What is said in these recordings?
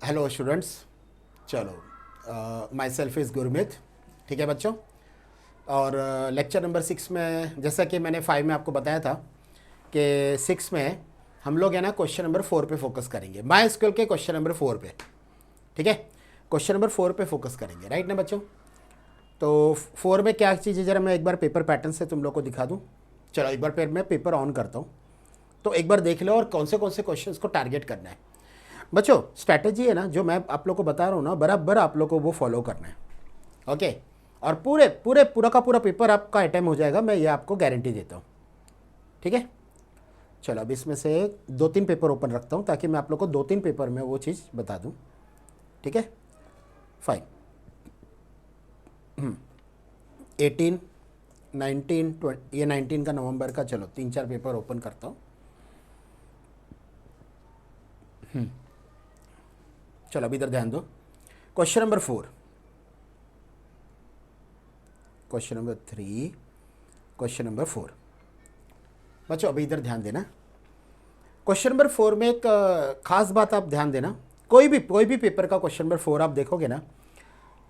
Hello students. चलो, my self is Gurmeet. ठीक है बच्चों। और लेक्चर नंबर 6 में, जैसा कि मैंने 5 में आपको बताया था कि 6 में हम लोग है ना क्वेश्चन नंबर 4 पे फोकस करेंगे, माई एसक्यूएल के क्वेश्चन नंबर 4 पे। ठीक है, क्वेश्चन नंबर 4 पे फोकस करेंगे, राइट ना बच्चों। तो 4 में क्या चीज़ है, ज़रा मैं एक बार पेपर पैटर्न से तुम लोग को दिखा दूँ। चलो एक बार मैं पेपर ऑन करता हूँ, तो एक बार देख लो और कौन से क्वेश्चन को टारगेट करना है। बच्चों स्ट्रैटेजी है ना जो मैं आप लोग को बता रहा हूँ ना, बराबर आप लोग को वो फॉलो करना है। ओके, और पूरा का पूरा पेपर आपका अटेम्प्ट हो जाएगा, मैं ये आपको गारंटी देता हूँ। ठीक है, चलो अब इसमें से 2-3 पेपर ओपन रखता हूँ ताकि मैं आप लोग को 2-3 पेपर में वो चीज़ बता दूँ। ठीक है, फाइन। 18, 19, 20, ये 19 का नवंबर का, चलो 3-4 पेपर ओपन करता हूँ। चलो अब इधर ध्यान दो। Question number 4, question number 3, question number 4। बच्चों अभी इधर ध्यान देना। क्वेश्चन नंबर 4 में एक खास बात आप ध्यान देना। कोई भी पेपर का क्वेश्चन नंबर 4 आप देखोगे ना,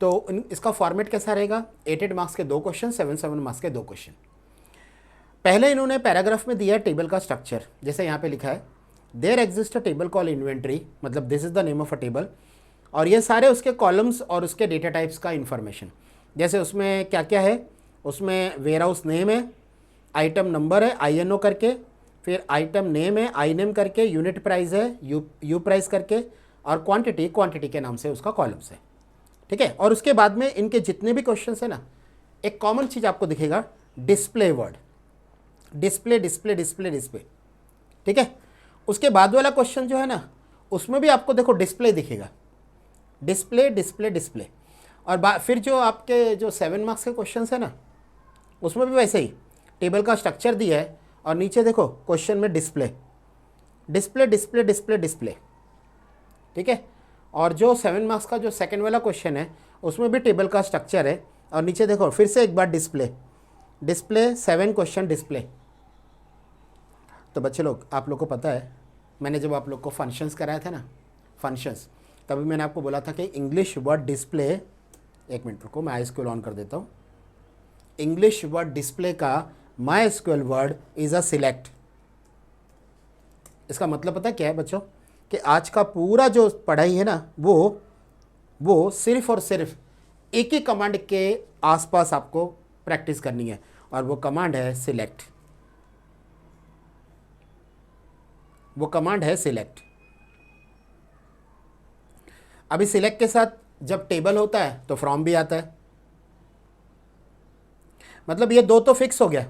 तो इसका फॉर्मेट कैसा रहेगा। 8 मार्क्स के 2 क्वेश्चन, 7 मार्क्स के 2 क्वेश्चन। पहले इन्होंने पैराग्राफ में दिया टेबल का स्ट्रक्चर, जैसे यहाँ पे लिखा है there exist a table call inventory, मतलब this is the name of a table, और ये सारे उसके कॉलम्स और उसके डेटा टाइप्स का इन्फॉर्मेशन। जैसे उसमें क्या क्या है, उसमें वेयर हाउस नेम है, आइटम नंबर है INO करके, फिर आइटम नेम है I नेम करके, यूनिट प्राइस है यू प्राइस करके, और क्वांटिटी के नाम से उसका कॉलम्स है। ठीक है, और उसके बाद में इनके जितने भी क्वेश्चन है ना, एक कॉमन चीज़ आपको दिखेगा, display word, display display display display. ठीक है, उसके बाद वाला क्वेश्चन जो है ना, उसमें भी आपको देखो डिस्प्ले दिखेगा, डिस्प्ले डिस्प्ले डिस्प्ले। और फिर जो आपके जो 7 मार्क्स के क्वेश्चन है ना, उसमें भी वैसे ही टेबल का स्ट्रक्चर दिया है, और नीचे देखो क्वेश्चन में display display display display display. ठीक है, और जो 7 मार्क्स का जो सेकंड वाला क्वेश्चन है, उसमें भी टेबल का स्ट्रक्चर है, और नीचे देखो फिर से एक बार डिस्प्ले डिस्प्ले 7 क्वेश्चन डिस्प्ले। तो बच्चे लोग, आप लोग को पता है मैंने जब आप लोग को फंक्शंस कराया था ना, फंक्शंस, तभी मैंने आपको बोला था कि इंग्लिश वर्ड डिस्प्ले, एक मिनट रुको मैं MySQL ऑन कर देता हूँ। इंग्लिश वर्ड डिस्प्ले का MySQL word is a select. इसका मतलब पता क्या है बच्चों, कि आज का पूरा जो पढ़ाई है ना, वो सिर्फ और सिर्फ एक ही कमांड के आसपास आपको प्रैक्टिस करनी है, और वो कमांड है सिलेक्ट। वो कमांड है सिलेक्ट। अभी सिलेक्ट के साथ जब टेबल होता है तो फ्रॉम भी आता है, मतलब ये दो तो फिक्स हो गया,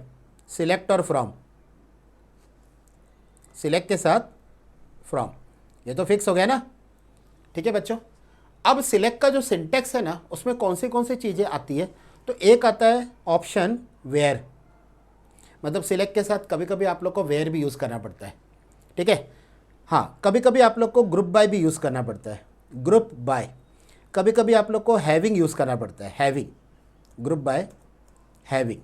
सिलेक्ट और फ्रॉम। सिलेक्ट के साथ फ्रॉम, ये तो फिक्स हो गया ना। ठीक है बच्चों, अब सिलेक्ट का जो सिंटेक्स है ना, उसमें कौन सी चीज़ें आती है, तो एक आता है ऑप्शन वेयर, मतलब सिलेक्ट के साथ कभी कभी आप लोग को वेयर भी यूज़ करना पड़ता है। ठीक है, हाँ कभी कभी आप लोग को ग्रुप बाय भी यूज़ करना पड़ता है, ग्रुप बाय। कभी कभी आप लोग को हैविंग यूज़ करना पड़ता है, having, group by having.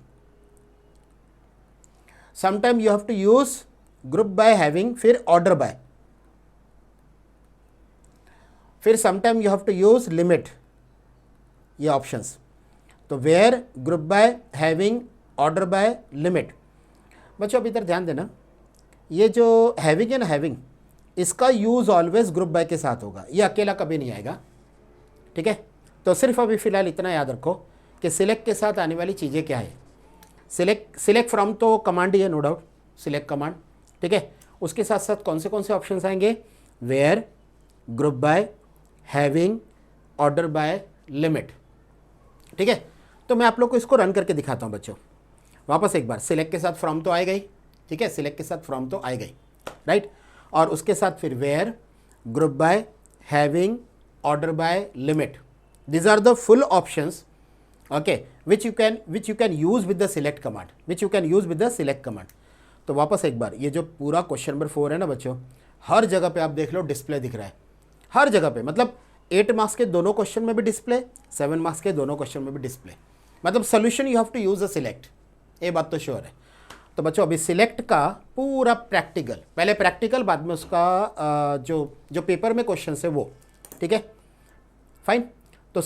Sometime you have to use group by having, फिर ऑर्डर बाय, फिर sometime you have to use limit, ये ऑप्शंस। तो where, group by, having, order by, limit. बच्चों अब इधर ध्यान देना, ये जो हैविंग है ना, हैविंग, इसका यूज़ ऑलवेज ग्रुप बाय के साथ होगा, ये अकेला कभी नहीं आएगा। ठीक है, तो सिर्फ अभी फ़िलहाल इतना याद रखो कि सिलेक्ट के साथ आने वाली चीज़ें क्या है। सिलेक्ट फ्रॉम तो कमांड ही है, नो डाउट, सिलेक्ट कमांड। ठीक है, उसके साथ साथ कौन से ऑप्शंस आएंगे, where, group by, having, order by, limit. ठीक है, तो मैं आप लोग को इसको रन करके दिखाता हूँ बच्चों। वापस एक बार, सिलेक्ट के साथ फ्रॉम तो आए गई, ठीक है, सिलेक्ट के साथ फ्रॉम तो आए गई, राइट, और उसके साथ फिर where, group by, having, order by, limit. These are the full options, okay, which you can use with the select command, तो वापस एक बार, ये जो पूरा क्वेश्चन नंबर 4 है ना बच्चों, हर जगह पे आप देख लो डिस्प्ले दिख रहा है, हर जगह पे, मतलब 8 मार्क्स के दोनों क्वेश्चन में भी डिस्प्ले, 7 मार्क्स के दोनों क्वेश्चन में भी डिस्प्ले, मतलब solution you have to use a select, ये बात तो श्योर है। तो बच्चों अभी सिलेक्ट का पूरा प्रैक्टिकल, पहले प्रैक्टिकल, बाद में उसका जो पेपर में क्वेश्चन है वो। ठीक है, फाइन। तो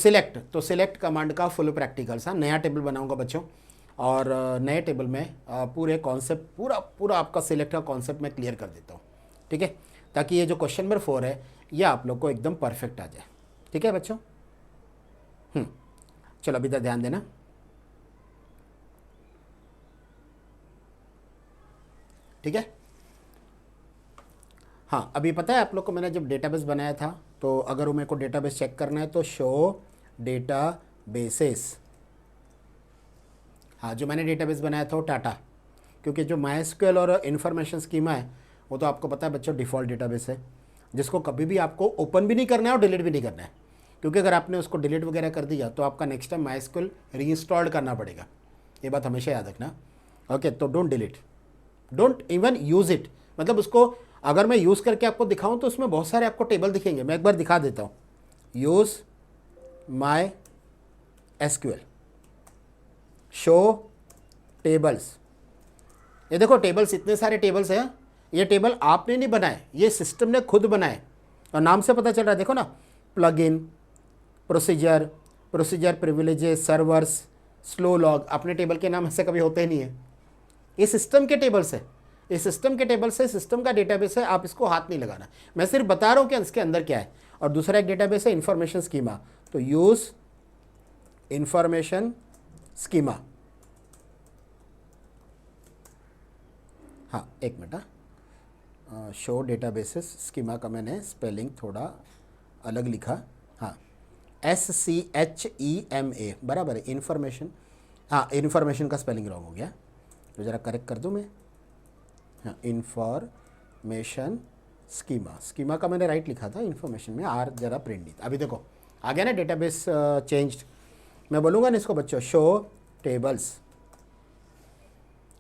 सिलेक्ट कमांड का फुल प्रैक्टिकल सा नया टेबल बनाऊंगा बच्चों, और नए टेबल में पूरे कॉन्सेप्ट पूरा आपका सिलेक्ट का कॉन्सेप्ट मैं क्लियर कर देता हूँ, ठीक है, ताकि ये जो क्वेश्चन नंबर 4 है ये आप लोग को एकदम परफेक्ट आ जाए। ठीक है बच्चों, चलो अभी तक ध्यान देना। ठीक है, हाँ अभी पता है आप लोग को, मैंने जब डेटाबेस बनाया था तो अगर मेरे को डेटाबेस चेक करना है तो शो डेटाबेसेस, हाँ जो मैंने डेटाबेस बनाया था वो टाटा, क्योंकि जो माइस्क्यूएल और इन्फॉर्मेशन स्कीमा है वो तो आपको पता है बच्चों डिफ़ॉल्ट डेटाबेस है, जिसको कभी भी आपको ओपन भी नहीं करना है और डिलीट भी नहीं करना है, क्योंकि अगर आपने उसको डिलीट वगैरह कर दिया तो आपका नेक्स्ट टाइम माइस्क्यूएल रीइंस्टॉल करना पड़ेगा, ये बात हमेशा याद रखना। ओके, तो don't delete, don't even use it, मतलब उसको अगर मैं यूज़ करके आपको दिखाऊं तो उसमें बहुत सारे आपको टेबल दिखेंगे, मैं एक बार दिखा देता हूँ। Use my SQL, show tables, ये देखो टेबल्स, इतने सारे टेबल्स हैं, ये टेबल आपने नहीं बनाए, ये सिस्टम ने खुद बनाए, और नाम से पता चल रहा है, देखो ना, plugin, procedure privileges, servers, slow log, अपने टेबल के नाम ऐसे कभी होते ही नहीं है, ये सिस्टम के टेबल्स है, ये सिस्टम के टेबल्स है, सिस्टम का डेटाबेस है, आप इसको हाथ नहीं लगाना, मैं सिर्फ बता रहा हूँ कि इसके अंदर क्या है। और दूसरा एक डेटाबेस है इंफॉर्मेशन स्कीमा, तो यूज़ इंफॉर्मेशन स्कीमा, हाँ एक मिनट, शो डेटाबेसेस स्कीमा का मैंने स्पेलिंग थोड़ा अलग लिखा, हाँ SCHEMA बराबर है, इन्फॉर्मेशन, हाँ इन्फॉर्मेशन का स्पेलिंग रॉन्ग हो गया, तो ज़रा करेक्ट कर दूँ मैं, हाँ इन्फॉर्मेशन स्कीमा का मैंने राइट लिखा था, इन्फॉर्मेशन में आर ज़रा प्रिंट नहीं था। अभी देखो आ गया ना डेटाबेस चेंज्ड, मैं बोलूँगा ना इसको बच्चों शो टेबल्स,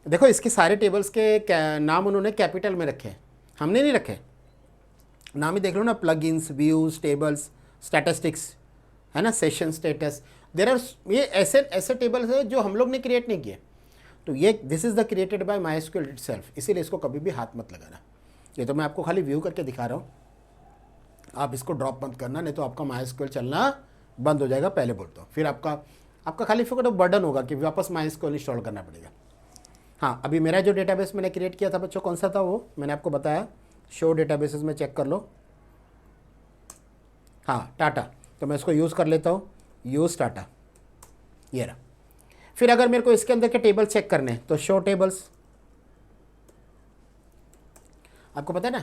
देखो इसके सारे टेबल्स के नाम उन्होंने कैपिटल में रखे हैं, हमने नहीं रखे, नाम ही देख लो ना, प्लगइन्स, व्यूज़, टेबल्स, स्टैटिस्टिक्स, है ना, सेशन स्टेटस, देर आर, ये ऐसे टेबल्स है जो हम लोग ने क्रिएट नहीं किए, तो ये this is the created by MySQL itself, इसीलिए इसको कभी भी हाथ मत लगाना, ये तो मैं आपको खाली व्यू करके दिखा रहा हूँ, आप इसको ड्रॉप मत करना, नहीं तो आपका माइस्क्यूएल चलना बंद हो जाएगा, पहले बोलता हूँ, फिर आपका खाली फिर बर्डन होगा कि वापस माइस्क्यूएल इंस्टॉल करना पड़ेगा। हाँ अभी मेरा जो डेटाबेस मैंने क्रिएट किया था बच्चों, कौन सा था वो मैंने आपको बताया, शो डेटाबेसेस में चेक कर लो, हाँ टाटा, तो मैं इसको यूज़ कर लेता हूँ, यूज़ टाटा, ये रहा। फिर अगर मेरे को इसके अंदर के टेबल चेक करने हैं तो शो टेबल्स, आपको पता है ना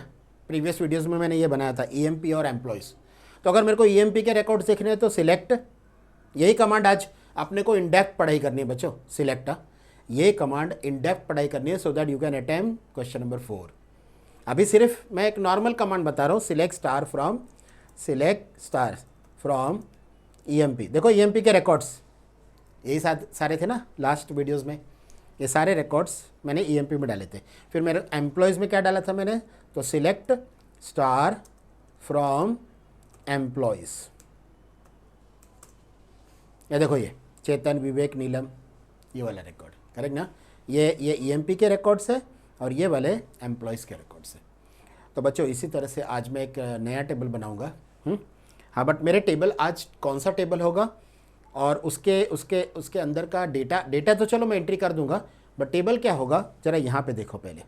प्रीवियस वीडियोस में मैंने ये बनाया था EMP और एम्प्लॉयज़, तो अगर मेरे को EMP के रिकॉर्ड्स देखने हैं तो सिलेक्ट, यही कमांड आज आपने को इन डेप्थ पढ़ाई करनी है बच्चों, सिलेक्ट, ये कमांड इन डेप्थ पढ़ाई करनी है, so that you can attempt question number 4। अभी सिर्फ मैं एक नॉर्मल कमांड बता रहा हूँ, सिलेक्ट स्टार फ्रॉम EMP, देखो EMP के रिकॉर्ड्स यही सारे थे ना लास्ट वीडियोस में, ये सारे रिकॉर्ड्स मैंने EMP में डाले थे। फिर मेरे एम्प्लॉयज़ में क्या डाला था मैंने, तो सिलेक्ट स्टार फ्रॉम एम्प्लॉयज़, ये देखो ये चेतन, विवेक, नीलम, ये वाला रिकॉर्ड करेक्ट ना, ये EMP के रिकॉर्ड्स है और ये वाले एम्प्लॉयज़ के रिकॉर्ड्स है। तो बच्चों इसी तरह से आज मैं एक नया टेबल बनाऊंगा, हाँ बट मेरे टेबल आज कौन सा टेबल होगा और उसके अंदर का डेटा तो चलो मैं एंट्री कर दूंगा, बट टेबल क्या होगा ज़रा यहाँ पे देखो, पहले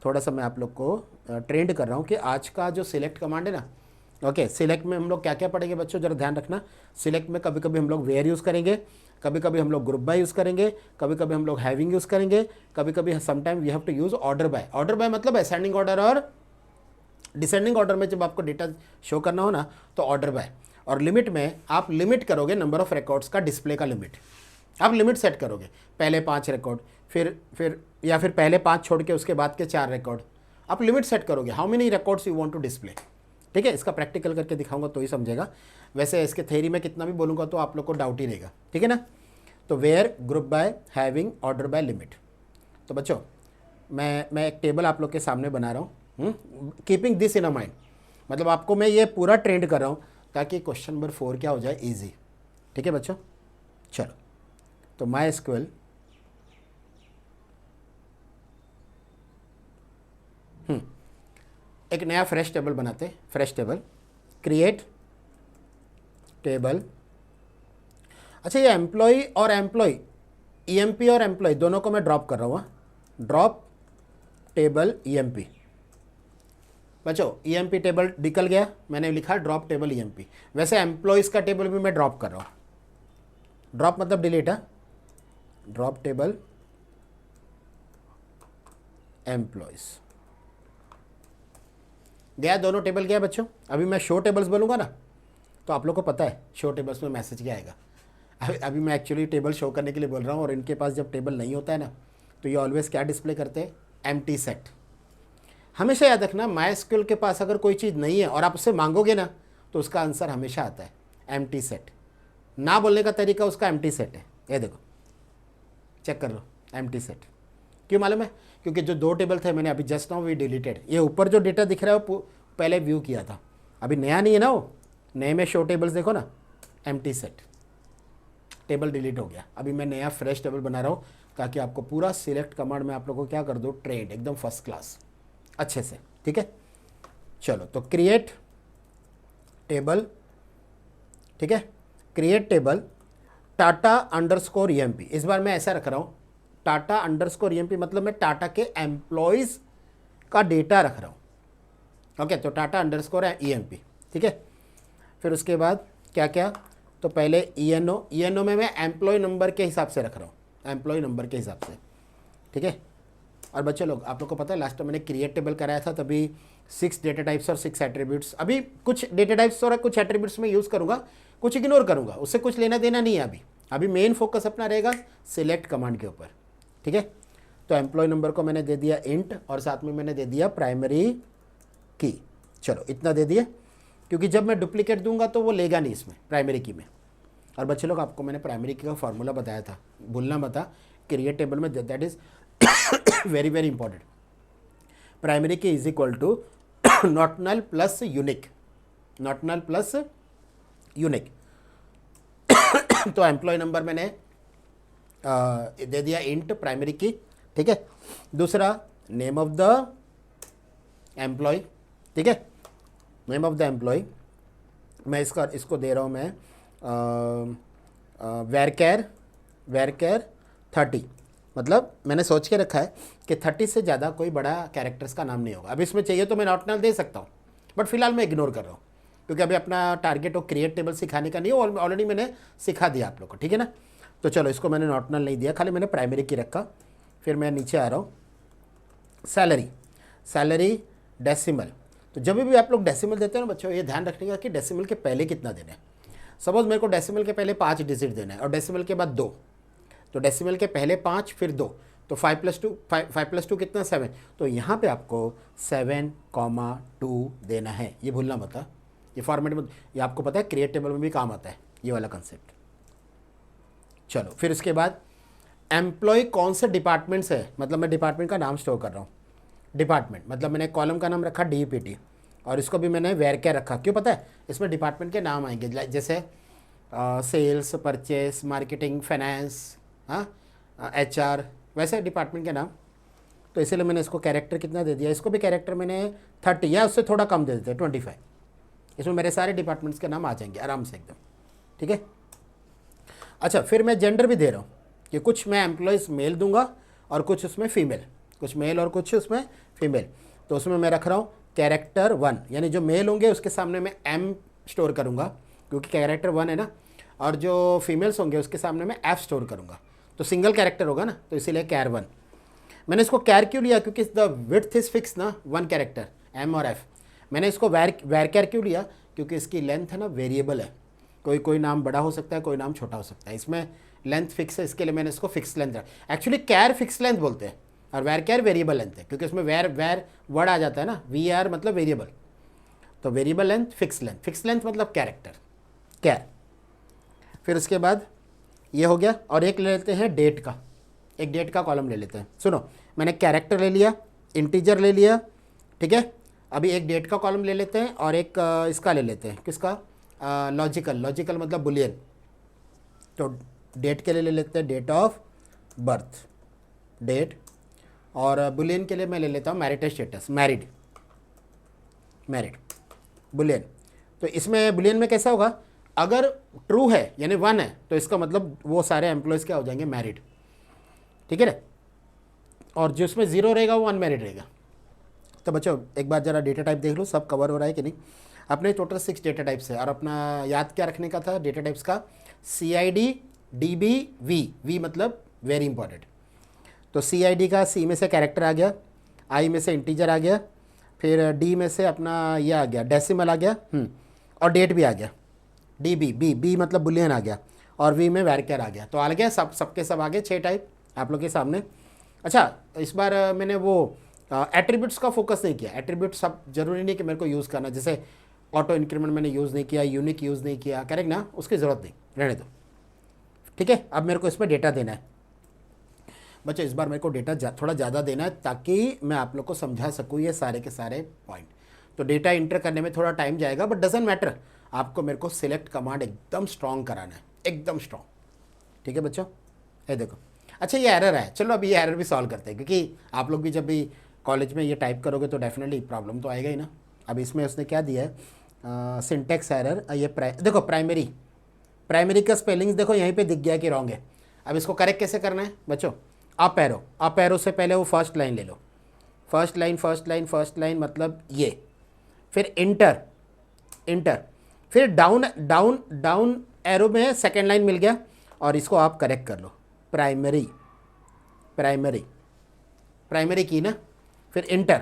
थोड़ा सा मैं आप लोग को ट्रेंड कर रहा हूँ कि आज का जो सिलेक्ट कमांड है ना, ओके सिलेक्ट में हम लोग क्या क्या पढ़ेंगे बच्चों, ज़रा ध्यान रखना। सिलेक्ट में कभी कभी हम लोग वेयर यूज़ करेंगे, कभी कभी हम लोग ग्रुप बाय यूज़ करेंगे, कभी कभी हम लोग हैविंग यूज़ करेंगे, कभी कभी sometime we have to use order by. Order by मतलब असेंडिंग ऑर्डर और डिसेंडिंग ऑर्डर में जब आपको डेटा शो करना हो ना तो ऑर्डर बाय। और लिमिट में आप लिमिट करोगे नंबर ऑफ़ रिकॉर्ड्स का, डिस्प्ले का लिमिट आप लिमिट सेट करोगे, पहले 5 रिकॉर्ड, फिर पहले 5 छोड़ के उसके बाद के 4 रिकॉर्ड, आप लिमिट सेट करोगे how many records you want to display. ठीक है, इसका प्रैक्टिकल करके दिखाऊंगा तो ही समझेगा, वैसे इसके थ्योरी में कितना भी बोलूँगा तो आप लोग को डाउट ही रहेगा। ठीक है ना, तो where, group by, having, order by, limit. तो बच्चों मैं एक टेबल आप लोग के सामने बना रहा हूँ, keeping this in a mind, मतलब आपको मैं ये पूरा ट्रेंड कर रहा हूँ ताकि क्वेश्चन नंबर 4 क्या हो जाए, ईजी। ठीक है बच्चों, चलो तो माइस्क्यूएल एक नया फ्रेश टेबल बनाते, फ्रेश टेबल क्रिएट टेबल। अच्छा, ये एम्प्लॉय और एम्प्लॉय, ईएमपी और एम्प्लॉय दोनों को मैं ड्रॉप कर रहा हूँ, ड्रॉप टेबल ईएमपी। बच्चों ईएमपी टेबल निकल गया, मैंने लिखा ड्रॉप टेबल ईएमपी। वैसे एम्प्लॉयज़ का टेबल भी मैं ड्रॉप कर रहा हूँ, ड्रॉप मतलब डिलीट है, ड्रॉप टेबल एम्प्लॉयज़ गया, दोनों टेबल गया बच्चों। अभी मैं शो टेबल्स बोलूँगा ना तो आप लोग को पता है शो टेबल्स में मैसेज क्या आएगा। अभी मैं एक्चुअली टेबल शो करने के लिए बोल रहा हूँ, और इनके पास जब टेबल नहीं होता है ना तो ये ऑलवेज क्या डिस्प्ले करते हैं, एम्प्टी सेट। हमेशा याद रखना, मायस्क्यूएल के पास अगर कोई चीज़ नहीं है और आप उससे मांगोगे ना तो उसका आंसर हमेशा आता है एम्प्टी सेट। ना बोलने का तरीका उसका एम्प्टी सेट है, ये देखो चेक कर लो, एम्प्टी सेट। क्यों मालूम है? क्योंकि जो दो टेबल थे मैंने अभी जस्ट नाउ वी डिलीटेड, ये ऊपर जो डेटा दिख रहा है वो पहले व्यू किया था, अभी नया नहीं है ना, वो नए में शो टेबल्स देखो ना, एम्प्टी सेट, टेबल डिलीट हो गया। अभी मैं नया फ्रेश टेबल बना रहा हूँ ताकि आपको पूरा सिलेक्ट कमांड में आप लोगों को क्या कर दो, ट्रेड एकदम फर्स्ट क्लास अच्छे से, ठीक है। चलो तो क्रिएट टेबल, ठीक है, create table Tata underscore EMP. इस बार मैं ऐसा रख रहा हूँ, टाटा अंडरस्कोर ईएमपी मतलब मैं टाटा के एम्प्लॉयज़ का डेटा रख रहा हूँ। ओके, तो टाटा अंडरस्कोर ईएमपी, ठीक है। फिर उसके बाद क्या क्या, तो पहले ईएनओ में मैं एम्प्लॉय नंबर के हिसाब से रख रहा हूँ, एम्प्लॉय नंबर के हिसाब से, ठीक है। और बच्चे लोग आप लोग को पता है लास्ट टाइम मैंने क्रिएट टेबल कराया था, तभी 6 डेटा टाइप्स और 6 एट्रीब्यूट्स। अभी कुछ डेटा टाइप्स और कुछ एट्रीब्यूट्स में यूज़ करूँगा, कुछ इग्नोर करूँगा, उससे कुछ लेना देना नहीं है। अभी मेन फोकस अपना रहेगा सिलेक्ट कमांड के ऊपर, ठीक है। तो एम्प्लॉय नंबर को मैंने दे दिया इंट, और साथ में मैंने दे दिया प्राइमरी की। चलो इतना दे दिया, क्योंकि जब मैं डुप्लीकेट दूंगा तो वो लेगा नहीं इसमें प्राइमरी की में। और बच्चे लोग आपको मैंने प्राइमरी की का फॉर्मूला बताया था, भूलना मत, क्रिएट टेबल में, that is very very important. Primary key is equal to not null plus unique, not null plus unique. तो एम्प्लॉय नंबर मैंने दे दिया इंट प्राइमरी की, ठीक है। दूसरा नेम ऑफ द एम्प्लॉय, ठीक है, नेम ऑफ द एम्प्लॉय मैं इसको दे रहा हूँ मैं वेरकेर 30। मतलब मैंने सोच के रखा है कि 30 से ज़्यादा कोई बड़ा कैरेक्टर्स का नाम नहीं होगा। अब इसमें चाहिए तो मैं नॉट नल दे सकता हूँ, बट फिलहाल मैं इग्नोर कर रहा हूँ क्योंकि अभी अपना टारगेट वो क्रिएट टेबल सिखाने का नहीं है, ऑलरेडी मैंने सिखा दिया आप लोग को, ठीक है ना। तो चलो इसको मैंने नॉट नल नहीं दिया, खाली मैंने प्राइमरी की रखा। फिर मैं नीचे आ रहा हूँ, सैलरी डेसिमल। तो जब भी आप लोग डेसिमल देते हैं ना बच्चों, ये ध्यान रखने का कि डेसिमल के पहले कितना देना है। सपोज मेरे को डेसिमल के पहले 5 डिजिट देना है और डेसिमल के बाद 2, तो डेसिमल के पहले 5 फिर 2, तो 5 + 2 कितना, 7। तो यहाँ पे आपको 7,2 देना है, ये भूलना मत। ये फॉर्मेट में ये आपको पता है क्रिएट टेबल में भी काम आता है ये वाला कंसेप्ट। चलो फिर उसके बाद एम्प्लॉय कौन से डिपार्टमेंट से है, मतलब मैं डिपार्टमेंट का नाम स्टोर कर रहा हूँ। डिपार्टमेंट मतलब मैंने कॉलम का नाम रखा DPT, और इसको भी मैंने वेरकेर रखा। क्यों पता है, इसमें डिपार्टमेंट के नाम आएंगे, जैसे sales, purchase, marketing, finance, HR, वैसे डिपार्टमेंट के नाम। तो इसीलिए मैंने इसको कैरेक्टर कितना दे दिया, इसको भी कैरेक्टर मैंने 30 या उससे थोड़ा कम दे देते हैं 25। इसमें मेरे सारे डिपार्टमेंट्स के नाम आ जाएंगे आराम से एकदम, ठीक है। अच्छा फिर मैं जेंडर भी दे रहा हूँ कि कुछ मैं एम्प्लॉयज़ मेल दूंगा और कुछ उसमें फीमेल, कुछ मेल और कुछ उसमें फीमेल। तो उसमें मैं रख रहा हूँ कैरेक्टर 1, यानी जो मेल होंगे उसके सामने मैं M स्टोर करूँगा क्योंकि कैरेक्टर 1 है ना, और जो फीमेल्स होंगे उसके सामने मैं F स्टोर करूँगा, तो सिंगल कैरेक्टर होगा ना, तो इसीलिए कैर 1। मैंने इसको कैर क्यों लिया, क्योंकि द विड्थ इज फिक्स ना, 1 कैरेक्टर M और F। मैंने इसको वेर कैर क्यों लिया, क्योंकि इसकी लेंथ है ना वेरिएबल है, कोई नाम बड़ा हो सकता है, कोई नाम छोटा हो सकता है, इसमें लेंथ फिक्स है, इसके लिए मैंने इसको फिक्स लेंथ रखा। एक्चुअली कैर फिक्स लेंथ बोलते हैं और वेर कैर वेरिएबल लेंथ है, क्योंकि उसमें वेर वर्ड आ जाता है ना, VR मतलब वेरिएबल, तो वेरिएबल लेंथ फिक्स लेंथ मतलब कैरेक्टर कैर। फिर उसके बाद ये हो गया, और एक ले लेते हैं डेट का, एक डेट का कॉलम ले लेते हैं। सुनो, मैंने कैरेक्टर ले लिया, इंटीजर ले लिया, ठीक है। अभी एक डेट का कॉलम ले लेते हैं और एक इसका ले लेते हैं, किसका, लॉजिकल मतलब बुलियन। तो डेट के लिए ले लेते हैं डेट ऑफ बर्थ, डेट, और बुलियन के लिए मैं ले लेता हूँ मैरिटल स्टेटस, मैरिड बुलियन। तो इसमें बुलियन में कैसा होगा, अगर ट्रू है यानी 1 है तो इसका मतलब वो सारे एम्प्लॉयज़ क्या हो जाएंगे, मैरिड, ठीक है ना। और जिसमें 0 रहेगा वो अनमैरिड रहेगा। तो बच्चों एक बार ज़रा डेटा टाइप देख लो सब कवर हो रहा है कि नहीं। अपने टोटल 6 डेटा टाइप्स है और अपना याद क्या रखने का था डेटा टाइप्स का, CID DB V मतलब वेरी इंपॉर्टेंट। तो CID का C में से कैरेक्टर आ गया, I में से इंटीजर आ गया, फिर D में से अपना ये आ गया डेसिमल आ गया, और डेट भी आ गया, B मतलब बुलियन आ गया, और V में वैरकर आ गया। तो आ गया सबके सब आ गए 6 टाइप आप लोग के सामने। अच्छा इस बार मैंने वो एट्रीब्यूट्स का फोकस नहीं किया। एट्रीब्यूट सब जरूरी नहीं कि मेरे को यूज़ करना, जैसे ऑटो इंक्रीमेंट मैंने यूज़ नहीं किया, यूनिक यूज़ नहीं किया, करेक्ट ना, उसकी ज़रूरत नहीं, रहने दो, ठीक है। अब मेरे को इसमें डेटा देना है बच्चों, इस बार मेरे को डेटा थोड़ा ज़्यादा देना है ताकि मैं आप लोग को समझा सकूँ ये सारे के सारे पॉइंट। तो डेटा इंटर करने में थोड़ा टाइम जाएगा बट डजेंट मैटर, आपको मेरे को सिलेक्ट कमांड एकदम स्ट्रॉन्ग कराना है, एकदम स्ट्रॉन्ग, ठीक है बच्चों। ये देखो, अच्छा ये एरर है, चलो अभी ये एरर भी सॉल्व करते हैं क्योंकि आप लोग भी जब भी कॉलेज में ये टाइप करोगे तो डेफिनेटली प्रॉब्लम तो आएगा ही ना। अब इसमें उसने क्या दिया है, सिंटेक्स एरर, ये देखो प्राइमरी का स्पेलिंग्स देखो यहीं पे दिख गया कि रॉन्ग है। अब इसको करेक्ट कैसे करना है बच्चों, अप एरो से पहले वो फर्स्ट लाइन ले लो, फर्स्ट लाइन मतलब ये, फिर इंटर, फिर डाउन एरो में सेकेंड लाइन मिल गया और इसको आप करेक्ट कर लो, प्राइमरी की ना, फिर इंटर,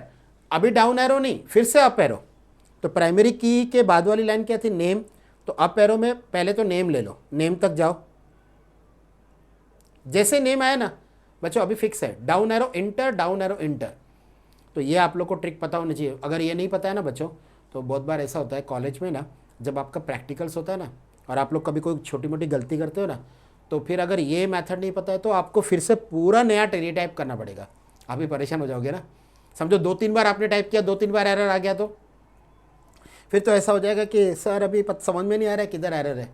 अभी डाउन एरो नहीं फिर से अप एरो। तो प्राइमरी की के बाद वाली लाइन क्या थी, नेम, तो अप एरो में पहले तो नेम ले लो, नेम तक जाओ, जैसे नेम आया ना बच्चों अभी फिक्स है, डाउन एरो इंटर। तो ये आप लोग को ट्रिक पता होनी चाहिए। अगर ये नहीं पता है ना बच्चों तो बहुत बार ऐसा होता है कॉलेज में ना, जब आपका प्रैक्टिकल्स होता है ना और आप लोग कभी कोई छोटी मोटी गलती करते हो ना, तो फिर अगर ये मेथड नहीं पता है तो आपको फिर से पूरा नया टेलीटाइप करना पड़ेगा, आप भी परेशान हो जाओगे ना। समझो 2-3 बार आपने टाइप किया, 2-3 बार एरर आ गया तो फिर तो ऐसा हो जाएगा कि सर अभी समझ में नहीं आ रहा है किधर एरर है,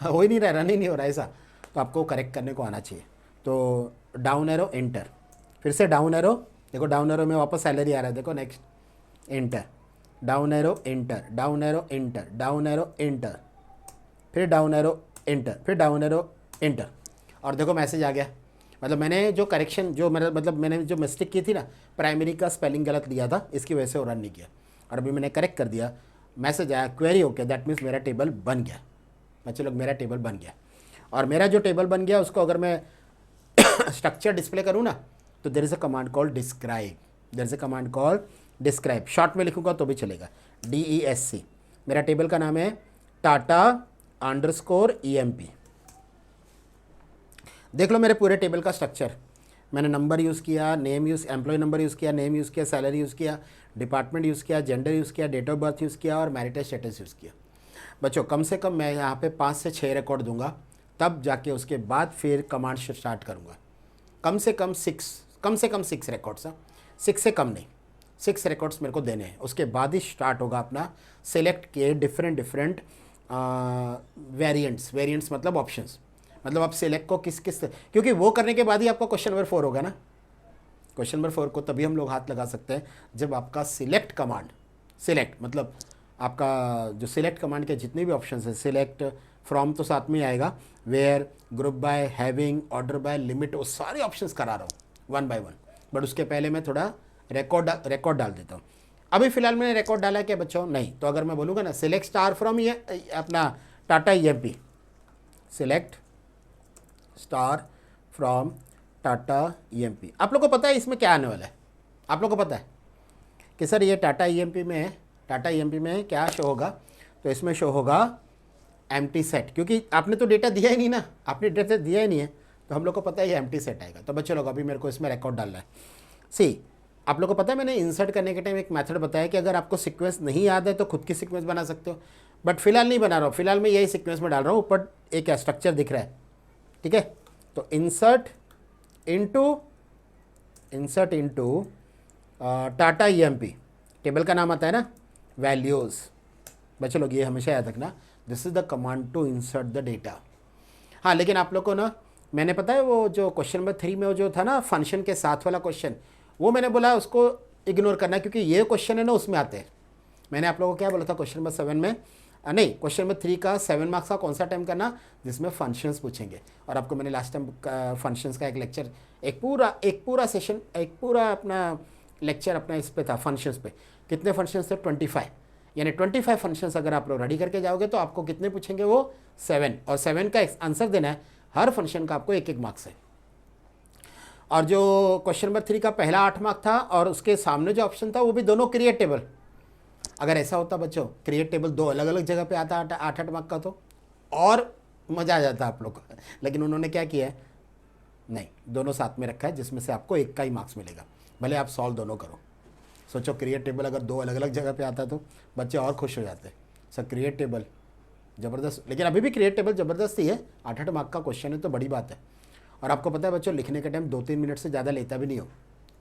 हो ही नहीं रहा, रन ही नहीं हो रहा ऐसा। तो आपको करेक्ट करने को आना चाहिए। तो डाउन एरो इंटर, फिर से डाउन एरो, देखो डाउन एरो में वापस सैलरी आ रहा है, देखो next inter, down arrow inter, फिर डाउन एरो इंटर, और देखो मैसेज आ गया। मतलब मैंने जो करेक्शन जो मैंने जो मिस्टेक की थी ना, प्राइमरी का स्पेलिंग गलत लिया था, इसकी वजह से वो रन नहीं किया, और अभी मैंने करेक्ट कर दिया, मैसेज आया क्वेरी ओके, दैट मीन्स मेरा टेबल बन गया बच्चे लोग, मेरा टेबल बन गया। और मेरा जो टेबल बन गया उसको अगर मैं स्ट्रक्चर डिस्प्ले करूँ ना तो there is a command called describe, short में लिखूँगा तो भी चलेगा, DESC। मेरा टेबल का नाम है Tata_EMP। देख लो मेरे पूरे टेबल का स्ट्रक्चर, मैंने नंबर यूज़ किया, एम्प्लॉय नंबर यूज़ किया, नेम यूज़ किया, सैलरी यूज़ किया, डिपार्टमेंट यूज़ किया, जेंडर यूज़ किया, डेट ऑफ बर्थ यूज़ किया और मैरिटल स्टेटस यूज़ किया। बच्चों कम से कम मैं यहाँ पे 5 से 6 रिकॉर्ड दूंगा, तब जाके उसके बाद फिर कमांड स्टार्ट करूँगा। कम से कम 6 रिकॉर्ड्स, 6 से कम नहीं, 6 रिकॉर्ड्स मेरे को देने हैं, उसके बाद ही स्टार्ट होगा अपना सेलेक्ट किए डिफरेंट वेरिएंट्स मतलब ऑप्शंस, मतलब आप सेलेक्ट को किस क्योंकि वो करने के बाद ही आपका क्वेश्चन नंबर 4 होगा ना। क्वेश्चन नंबर 4 को तभी हम लोग हाथ लगा सकते हैं जब आपका सिलेक्ट मतलब आपका जो सिलेक्ट कमांड के जितने भी ऑप्शंस हैं, सिलेक्ट फ्रॉम तो साथ में आएगा, where, group by, having, order by, limit, वो सारे ऑप्शंस करा रहा हूँ 1 by 1। बट उसके पहले मैं थोड़ा रिकॉर्ड डाल देता हूँ। अभी फिलहाल मैंने रिकॉर्ड डाला है क्या बच्चों, नहीं। तो अगर मैं बोलूँगा ना सिलेक्ट स्टार फ्रॉम ये अपना Tata EMP, select star from Tata EMP, आप लोग को पता है इसमें क्या आने वाला है, आप लोग को पता है कि सर ये टाटा EMP में क्या शो होगा, तो इसमें शो होगा एम्प्टी सेट, क्योंकि आपने तो डेटा दिया ही नहीं ना, आपने डेटा दिया ही नहीं है, तो हम लोग को पता है ये एम्प्टी सेट आएगा। तो बच्चों लोग अभी मेरे को इसमें रिकॉर्ड डालना है। आप लोग को पता है मैंने इंसर्ट करने के टाइम एक मेथड बताया कि अगर आपको सीक्वेंस नहीं याद है तो खुद की सीक्वेंस बना सकते हो, बट फिलहाल नहीं बना रहा हूँ, फिलहाल मैं यही सीक्वेंस में डाल रहा हूँ, ऊपर एक स्ट्रक्चर दिख रहा है, ठीक है। तो insert into Tata EMP, table का नाम आता है ना वैल्यूज़। बच्चों लोग ये हमेशा याद रखना, this is the command to insert the data. हाँ लेकिन आप लोग को ना मैंने पता है वो जो क्वेश्चन नंबर 3 में वो जो था ना फंक्शन के साथ वाला क्वेश्चन, वो मैंने बोला उसको इग्नोर करना, क्योंकि ये क्वेश्चन है ना उसमें आते हैं। मैंने आप लोगों को क्या बोला था क्वेश्चन नंबर 7 में, नहीं, क्वेश्चन नंबर 3 का 7 मार्क्स का कौन सा टाइम करना, जिसमें फंक्शंस पूछेंगे। और आपको मैंने लास्ट टाइम फंक्शंस का एक लेक्चर, एक पूरा सेशन, एक पूरा अपना लेक्चर अपना इस पे था, फंक्शंस पे। कितने फंक्शंस थे, 25, यानी 25 फंक्शंस अगर आप लोग रेडी करके जाओगे तो आपको कितने पूछेंगे, वो 7, और 7 का आंसर देना है। हर फंक्शन का आपको 1-1 मार्क्स है। और जो क्वेश्चन नंबर 3 का पहला 8 मार्क था और उसके सामने जो ऑप्शन था वो भी दोनों क्रिएट टेबल। अगर ऐसा होता बच्चों, क्रिएट टेबल 2 अलग अलग जगह पे आता 8-8 मार्क का, तो और मज़ा आ जाता आप लोग को। लेकिन उन्होंने क्या किया है, नहीं, दोनों साथ में रखा है, जिसमें से आपको 1 का ही मार्क्स मिलेगा, भले आप सॉल्व दोनों करो। सोचो क्रिएट टेबल अगर 2 अलग अलग जगह पे आता तो बच्चे और खुश हो जाते। सर क्रिएट टेबल ज़बरदस्त, लेकिन अभी भी क्रिएट टेबल ज़बरदस्त ही है। 8-8 मार्क का क्वेश्चन है तो बड़ी बात है। और आपको पता है बच्चों, लिखने के टाइम 2-3 मिनट से ज़्यादा लेता भी नहीं हो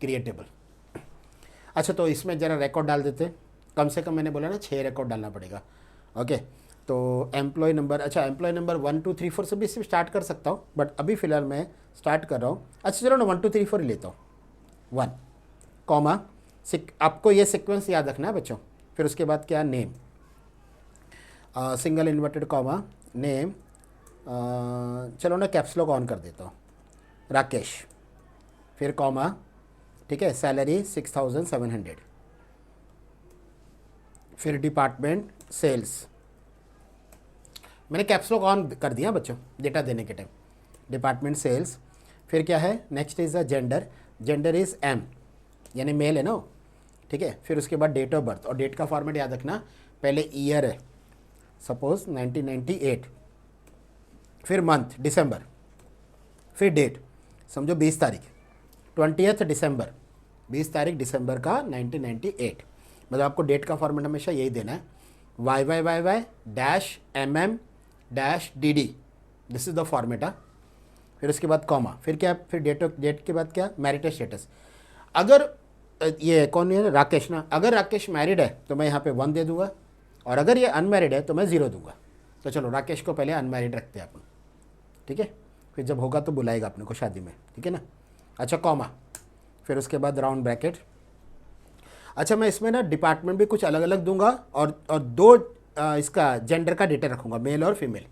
क्रिएट टेबल। अच्छा, तो इसमें ज़रा रिकॉर्ड डाल देते, कम से कम मैंने बोला ना 6 रिकॉर्ड डालना पड़ेगा। ओके, तो एम्प्लॉय नंबर, अच्छा एम्प्लॉय नंबर 1 2 3 4 से भी स्टार्ट कर सकता हूँ, बट अभी फ़िलहाल मैं स्टार्ट कर रहा हूँ। अच्छा चलो ना 1 2 3 4 ही लेता हूँ। 1 कॉमा, आपको ये सीक्वेंस याद रखना है बच्चों। फिर उसके बाद क्या, name, single inverted comma, name, चलो ना कैप्स लॉक ऑन कर देता हूँ, राकेश, फिर कॉमा, ठीक है, सैलरी 6700, फिर डिपार्टमेंट सेल्स, मैंने कैप्स लॉक ऑन कर दिया बच्चों डेटा देने के टाइम, डिपार्टमेंट सेल्स। फिर क्या है, next is a gender, gender is M, यानी मेल है ना, ठीक है। फिर उसके बाद डेट ऑफ बर्थ, और डेट का फॉर्मेट याद रखना, पहले ईयर है, सपोज 1998, फिर मंथ दिसंबर, फिर डेट समझो 20 तारीख, 20 दिसंबर, 20 तारीख दिसंबर का 1998। मतलब आपको डेट का फॉर्मेट हमेशा यही देना है, YYYY dash MM dash DD, this is the format. फिर उसके बाद कॉमा, फिर क्या, फिर डेट के बाद क्या, मैरिटल स्टेटस। अगर ये कौन है, राकेश ना, अगर राकेश मैरिड है तो मैं यहाँ पे 1 दे दूंगा, और अगर ये अनमैरिड है तो मैं 0 दूंगा। तो चलो राकेश को पहले अनमैरिड रखते हैं अपन, ठीक है, फिर जब होगा तो बुलाएगा अपने को शादी में, ठीक है ना। अच्छा कॉमा, फिर उसके बाद राउंड ब्रैकेट। अच्छा मैं इसमें ना डिपार्टमेंट भी कुछ अलग अलग दूंगा, और 2 इसका जेंडर का डेटा रखूँगा, मेल और फीमेल,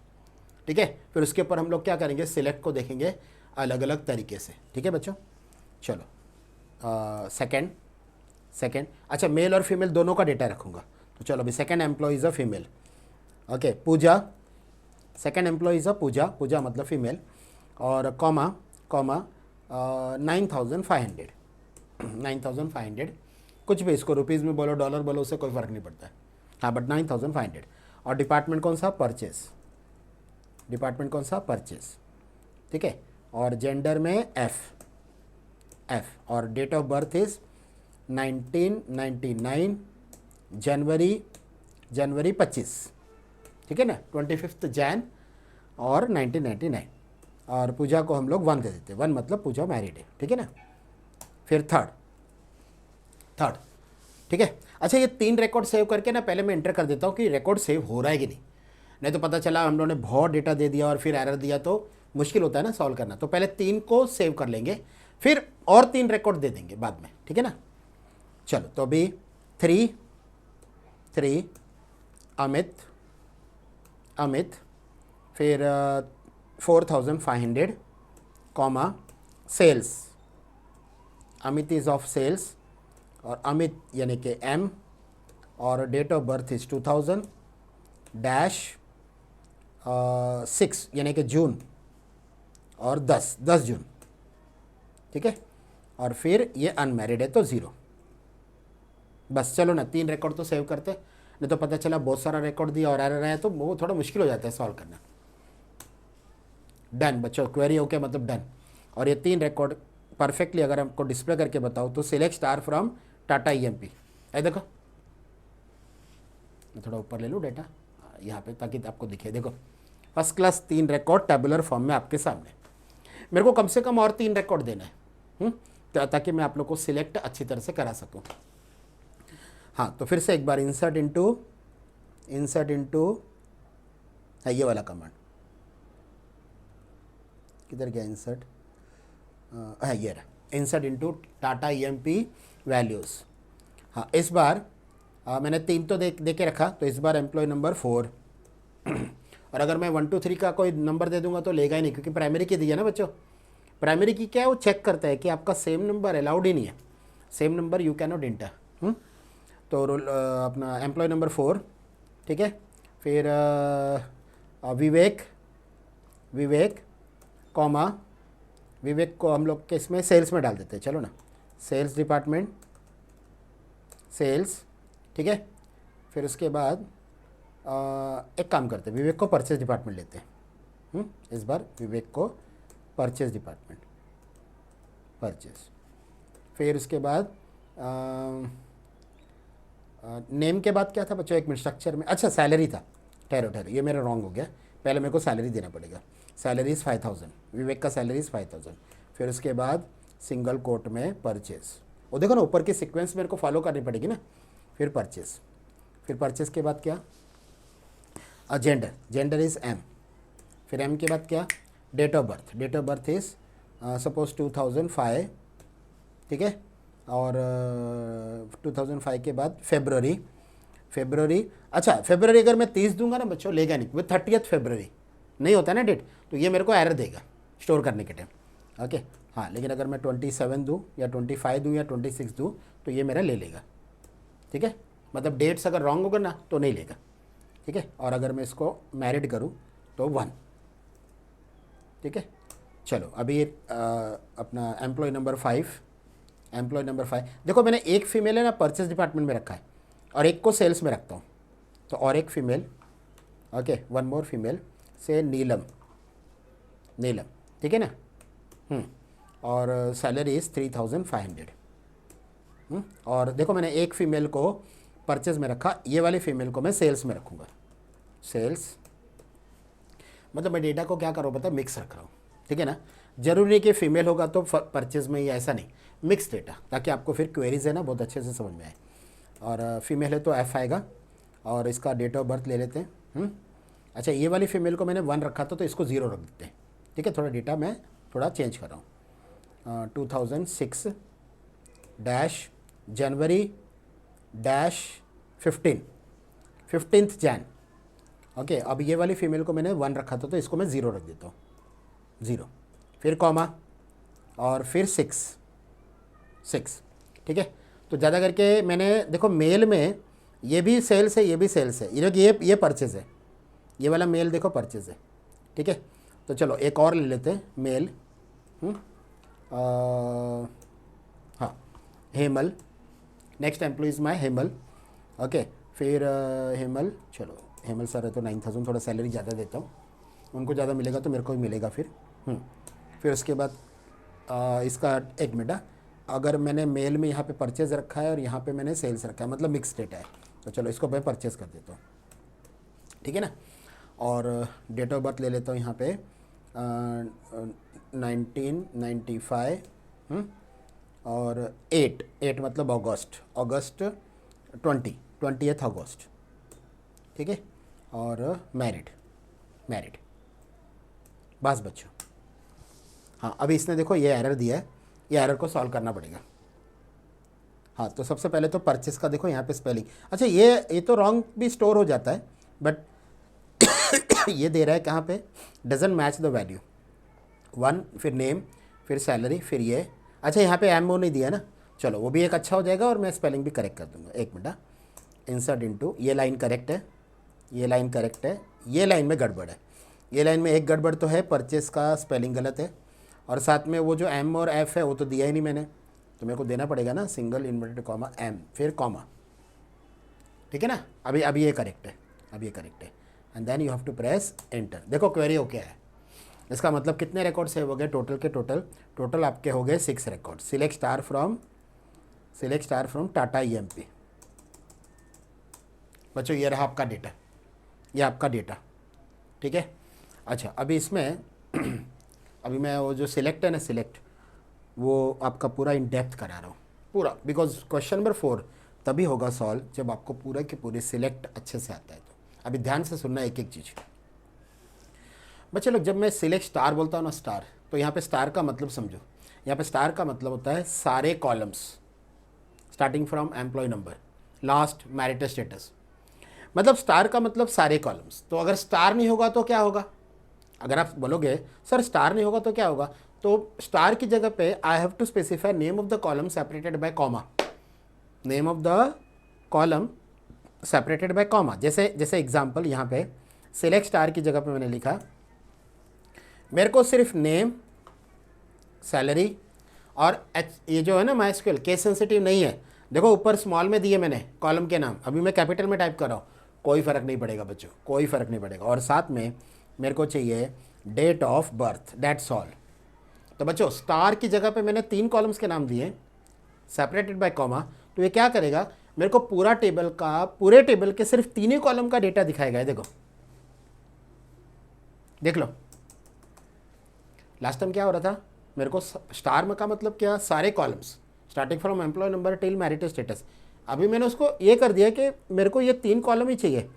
ठीक है। फिर उसके ऊपर हम लोग क्या करेंगे, सिलेक्ट को देखेंगे अलग अलग तरीके से, ठीक है बच्चों। चलो सेकेंड, अच्छा मेल और फीमेल दोनों का डेटा रखूँगा। तो चलो अभी second employ is a female, okay, Pooja, second employ is a Pooja, Pooja मतलब फीमेल, और कॉमा 9500, 9500, कुछ भी, इसको रुपीज़ में बोलो, डॉलर बोलो, उससे कोई फ़र्क नहीं पड़ता है, हाँ, बट 9500। और डिपार्टमेंट कौन सा, परचेस, डिपार्टमेंट कौन सा, परचेस, ठीक है। और जेंडर में एफ, और डेट ऑफ बर्थ इज़ 1999 जनवरी 25, ठीक है ना, 25 जैन और 1999। और पूजा को हम लोग 1 दे देते हैं, 1 मतलब पूजा मैरिड है, ठीक है ना। फिर थर्ड, ठीक है। अच्छा ये 3 रिकॉर्ड सेव करके ना पहले मैं एंटर कर देता हूँ कि रिकॉर्ड सेव हो रहा है कि नहीं तो पता चला हम लोगों ने बहुत डेटा दे दिया और फिर एरर दिया तो मुश्किल होता है ना सॉल्व करना। तो पहले 3 को सेव कर लेंगे, फिर और 3 रिकॉर्ड दे देंगे बाद में, ठीक है ना। चलो तो अभी 3 अमित, फिर 4500 comma sales, Amit is of sales, और अमित यानी कि M, और date of birth is 2000 dash 6 यानी कि जून, और 10 जून, ठीक है। और फिर ये अनमैरिड है तो 0। बस चलो ना 3 रिकॉर्ड तो सेव करते, नहीं तो पता चला बहुत सारा रिकॉर्ड दिया और एरर आया तो वो थोड़ा मुश्किल हो जाता है सॉल्व करना। डन बच्चों, क्वेरी ओके मतलब डन। और ये 3 रिकॉर्ड परफेक्टली अगर हमको डिस्प्ले करके बताओ तो select star from Tata EMP, है देखो, मैं थोड़ा ऊपर ले लूँ डेटा यहाँ पे ताकि आपको दिखे, देखो first class 3 record tabular form में आपके सामने। मेरे को कम से कम और 3 रिकॉर्ड देना है ताकि मैं आप लोग को सिलेक्ट अच्छी तरह से करा सकूँ। हाँ तो फिर से एक बार इंसर्ट इनटू है ये वाला कमांड, किधर गया इंसर्ट, है ये रहा, insert into Tata EMP values. हाँ इस बार मैंने 3 तो दे के रखा, तो इस बार एम्प्लॉय नंबर 4 और अगर मैं 1 2 3 का कोई नंबर दे दूंगा तो लेगा ही नहीं, क्योंकि प्राइमरी की दी है ना बच्चों। प्राइमरी की क्या है, वो चेक करता है कि आपका सेम नंबर अलाउड ही नहीं है, same number you can not inter. तो अपना एम्प्लॉय नंबर 4, ठीक है। फिर विवेक, विवेक कॉमा, विवेक को हम लोग के इसमें सेल्स में डाल देते हैं, चलो ना, सेल्स डिपार्टमेंट, सेल्स, ठीक है। फिर उसके बाद एक काम करते हैं, विवेक को परचेज डिपार्टमेंट लेते हैं। इस बार विवेक को परचेज डिपार्टमेंट, परचेज। फिर उसके बाद नेम के बाद क्या था बच्चों, एक मिनट, स्ट्रक्चर में, अच्छा सैलरी था, ठहरो ठहरो, ये मेरा रॉन्ग हो गया, पहले मेरे को सैलरी देना पड़ेगा। सैलरी इज़ 5000, विवेक का सैलरी इज़ 5000। फिर उसके बाद सिंगल कोट में परचेज, वो देखो ना ऊपर की सीक्वेंस मेरे को फॉलो करनी पड़ेगी ना। फिर परचेज, फिर परचेज के बाद क्या, जेंडर, जेंडर इज़ एम। फिर एम के बाद क्या, date of birth, date of birth is suppose 2005, ठीक है। और 2005 के बाद फेब्रुवरी, फेब्रुवरी, अच्छा फेब्रुवरी अगर मैं 30 दूंगा ना बच्चों, लेगा नहीं, वो 30 फेब्रुवरी नहीं होता ना डेट, तो ये मेरे को एरर देगा स्टोर करने के टाइम, ओके। हाँ, लेकिन अगर मैं 27 दूँ या 25 दूँ या 26 दूँ तो ये मेरा ले लेगा, ठीक है। मतलब डेट्स अगर रॉन्ग होगा ना तो नहीं लेगा, ठीक है। और अगर मैं इसको मैरिड करूँ तो 1, ठीक है। चलो अभी अपना एम्प्लॉय नंबर 5, एम्प्लॉय नंबर 5, देखो मैंने एक फीमेल है ना परचेज डिपार्टमेंट में रखा है और एक को सेल्स में रखता हूँ, तो और एक female, okay, one more female से नीलम, नीलम, ठीक है ना। और सैलरी इज़ 3500। और देखो मैंने एक फ़ीमेल को परचेज में रखा, ये वाली फ़ीमेल को मैं सेल्स में रखूँगा, सेल्स, मतलब मैं डेटा को क्या कर रहा हूँ पता है, मिक्स रख रहा हूँ, ठीक है ना। जरूरी नहीं कि फ़ीमेल होगा तो परचेज में ही, ऐसा नहीं, मिक्स डेटा, ताकि आपको फिर क्वेरीज है ना बहुत अच्छे से समझ में आए। और फीमेल है तो एफ़ आएगा, और इसका डेट ऑफ बर्थ ले लेते हैं। अच्छा, ये वाली फ़ीमेल को मैंने 1 रखा था तो इसको 0 रख देते हैं, ठीक है। थोड़ा डेटा मैं थोड़ा चेंज कर रहा हूँ। 2006 डैश जनवरी डैश 15th जैन, ओके। अब ये वाली फ़ीमेल को मैंने 1 रखा था तो इसको मैं 0 रख देता हूँ, 0, फिर कॉमा, और फिर 6, ठीक है। तो ज़्यादा करके मैंने देखो मेल में ये भी सेल्स है, ये भी सेल्स है, ये परचेज़ है, ये वाला मेल देखो परचेज़ है, ठीक है। तो चलो एक और ले लेते हैं मेल, हाँ, Hemal, next employ is my Hemal, okay. फिर हेमल, चलो हेमल सर है तो 9000 थोड़ा सैलरी ज़्यादा देता हूँ, उनको ज़्यादा मिलेगा तो मेरे को भी मिलेगा फिर। फिर उसके बाद इसका एक मिनट, अगर मैंने मेल में यहाँ पे परचेज़ रखा है और यहाँ पे मैंने सेल्स रखा है, मतलब मिक्स डेटा है, तो चलो इसको मैं परचेज़ कर देता हूँ, ठीक है ना। और डेट ऑफ बर्थ ले लेता हूँ यहाँ पे 1995, और 8 मतलब अगस्त 20th अगस्त, ठीक है। और मैरिड, बस बच्चों। हाँ, अभी इसने देखो ये एरर दिया है, ये एरर को सॉल्व करना पड़ेगा। हाँ, तो सबसे पहले तो परचेस का देखो यहाँ पे स्पेलिंग, अच्छा ये तो रॉन्ग भी स्टोर हो जाता है, बट ये दे रहा है कहाँ पे, डजंट मैच द वैल्यू 1, फिर नेम, फिर सैलरी, फिर ये, अच्छा यहाँ पे एमओ नहीं दिया ना, चलो वो भी एक अच्छा हो जाएगा और मैं स्पेलिंग भी करेक्ट कर दूँगा। एक मिनट, इंसर्ट इनटू, ये लाइन करेक्ट है, ये लाइन करेक्ट है, ये लाइन में गड़बड़ है, ये लाइन में एक गड़बड़ तो है, परचेस का स्पेलिंग गलत है, और साथ में वो जो एम और एफ है वो तो दिया ही नहीं मैंने, तो मेरे को देना पड़ेगा ना, सिंगल इन्वर्टेड कॉमा एम फिर कॉमा, ठीक है ना। अभी ये करेक्ट है, अभी ये करेक्ट है, and then you have to press enter. देखो क्वेरी हो क्या है, इसका मतलब कितने रिकॉर्ड सेव हो गए, टोटल के टोटल आपके हो गए 6 record. Select star from Tata EMP। बच्चों ये रहा आपका डेटा, ये आपका डेटा, ठीक है। अच्छा, अभी इसमें अभी मैं वो जो सिलेक्ट है ना, सिलेक्ट, वो आपका पूरा इन डेप्थ करा रहा हूँ पूरा, बिकॉज क्वेश्चन नंबर 4 तभी होगा सॉल्व जब आपको पूरा के पूरे सिलेक्ट अच्छे से आता है। तो अभी ध्यान से सुनना एक एक चीज़। बच्चे लोग, जब मैं सिलेक्ट स्टार बोलता हूँ ना, स्टार, तो यहाँ पे स्टार का मतलब समझो, यहाँ पे स्टार का मतलब होता है सारे columns starting from employ number, last marital status. मतलब स्टार का मतलब सारे कॉलम्स। तो अगर स्टार नहीं होगा तो क्या होगा, अगर आप बोलोगे सर स्टार नहीं होगा तो क्या होगा, तो स्टार की जगह पे I have to specify name of the column separated by comma, name of the column separated by comma. जैसे एग्जांपल यहाँ पे सिलेक्ट स्टार की जगह पे मैंने लिखा मेरे को सिर्फ नेम, सैलरी और ये जो है ना माइस्क्यूएल केस सेंसिटिव नहीं है, देखो ऊपर स्मॉल में दिए मैंने कॉलम के नाम, अभी मैं कैपिटल में टाइप कर रहा हूँ, कोई फ़र्क नहीं पड़ेगा बच्चों, कोई फ़र्क नहीं पड़ेगा। और साथ में मेरे को चाहिए date of birth, that's all. तो बच्चों स्टार की जगह पे मैंने 3 कॉलम्स के नाम दिए सेपरेटेड बाय कॉमा, तो ये क्या करेगा, मेरे को पूरा टेबल का, पूरे टेबल के सिर्फ 3 ही कॉलम का डेटा दिखाएगा। है देखो, देख लो लास्ट टाइम क्या हो रहा था, मेरे को स्टार में का मतलब क्या, सारे columns starting from employ number till merit status. अभी मैंने उसको ये कर दिया कि मेरे को ये 3 कॉलम ही चाहिए,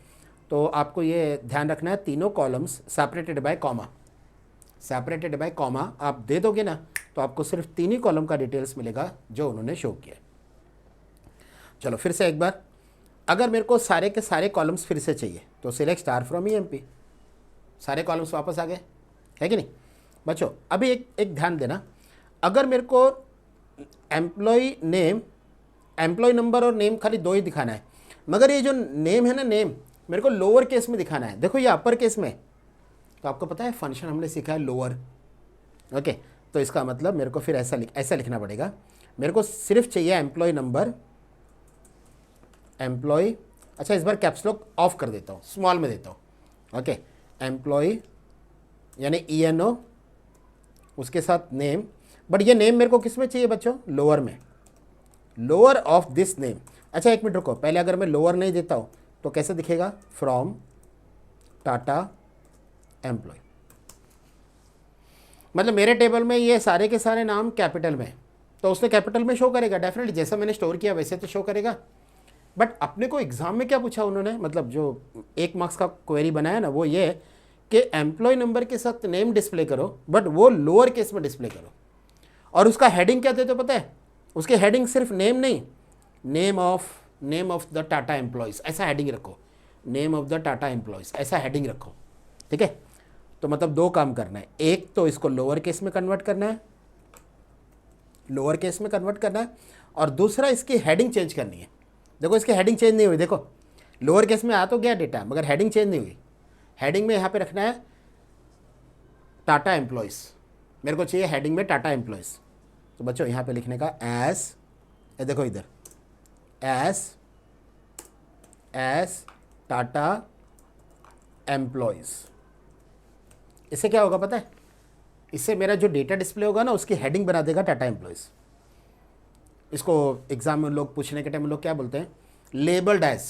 तो आपको ये ध्यान रखना है तीनों columns separated by comma, separated by comma आप दे दोगे ना तो आपको सिर्फ 3 ही कॉलम का डिटेल्स मिलेगा जो उन्होंने शो किया। चलो फिर से एक बार, अगर मेरे को सारे के सारे कॉलम्स फिर से चाहिए तो सिलेक्ट स्टार फ्रॉम EMP, सारे कॉलम्स वापस आ गए, है कि नहीं बच्चों। अभी एक ध्यान देना, अगर मेरे को एम्प्लॉय नेम, एम्प्लॉय नंबर और नेम खाली 2 ही दिखाना है, मगर ये जो नेम है ना, नेम मेरे को लोअर केस में दिखाना है, देखो ये अपर केस में, तो आपको पता है फंक्शन हमने सीखा है लोअर, ओके। तो इसका मतलब मेरे को फिर ऐसा लिखना पड़ेगा, मेरे को सिर्फ चाहिए एम्प्लॉय नंबर, एम्प्लॉय, अच्छा इस बार कैप्स लॉक ऑफ कर देता हूँ, स्मॉल में देता हूँ, ओके। एम्प्लॉय यानी ENO, उसके साथ नेम, बट ये नेम मेरे को किस में चाहिए बच्चों, लोअर में, लोअर ऑफ दिस नेम। अच्छा एक मिनट रुको, पहले अगर मैं लोअर नहीं देता हूँ तो कैसे दिखेगा, फ्रॉम टाटा एम्प्लॉय, मतलब मेरे टेबल में ये सारे के सारे नाम कैपिटल में, तो उसने कैपिटल में शो करेगा डेफिनेटली, जैसा मैंने स्टोर किया वैसे तो शो करेगा। बट अपने को एग्जाम में क्या पूछा उन्होंने, मतलब जो 1 मार्क्स का क्वेरी बनाया ना, वो ये कि एम्प्लॉय नंबर के साथ नेम डिस्प्ले करो, बट वो लोअर केस में डिस्प्ले करो। और उसका हेडिंग क्या देते हो पता है, उसके हेडिंग सिर्फ नेम नहीं, name of the Tata employees ऐसा हेडिंग रखो, name of the Tata employees ऐसा हेडिंग रखो, ठीक है। तो मतलब 2 काम करना है, एक तो इसको लोअर केस में कन्वर्ट करना है, लोअर केस में कन्वर्ट करना है, और दूसरा इसकी हेडिंग चेंज करनी है। देखो इसकी हेडिंग चेंज नहीं हुई, देखो लोअर केस में आ तो गया डेटा मगर हेडिंग चेंज नहीं हुई। हेडिंग में यहाँ पे रखना है टाटा एम्प्लॉयज़, मेरे को चाहिए हेडिंग में टाटा एम्प्लॉयज़। तो बच्चों यहाँ पे लिखने का एस, देखो इधर एस टाटा एम्प्लॉयज़। इससे क्या होगा पता है, इससे मेरा जो डेटा डिस्प्ले होगा ना उसकी हेडिंग बना देगा टाटा एम्प्लॉयज़। इसको एग्जाम में लोग पूछने के टाइम लोग क्या बोलते हैं, लेबल्ड एज,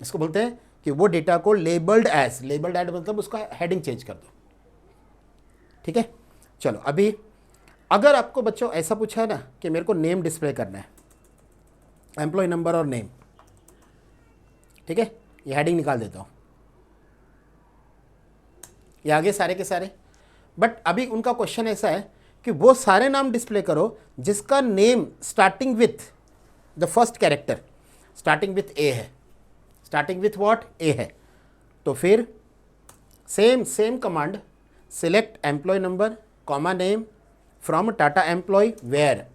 इसको बोलते हैं कि वो डेटा को लेबल्ड एज, लेबल्ड एज मतलब उसका हेडिंग चेंज कर दो, ठीक है। चलो अभी अगर आपको बच्चों ऐसा पूछा है ना कि मेरे को नेम डिस्प्ले करना है, एम्प्लॉय नंबर और नेम, ठीक है, ये हेडिंग निकाल देता हूँ, ये आगे सारे के सारे। बट अभी उनका क्वेश्चन ऐसा है कि वो सारे नाम डिस्प्ले करो जिसका name starting with the first character, starting with A है, स्टार्टिंग विथ व्हाट, ए है। तो फिर same command, select employ number comma name from Tata employ where.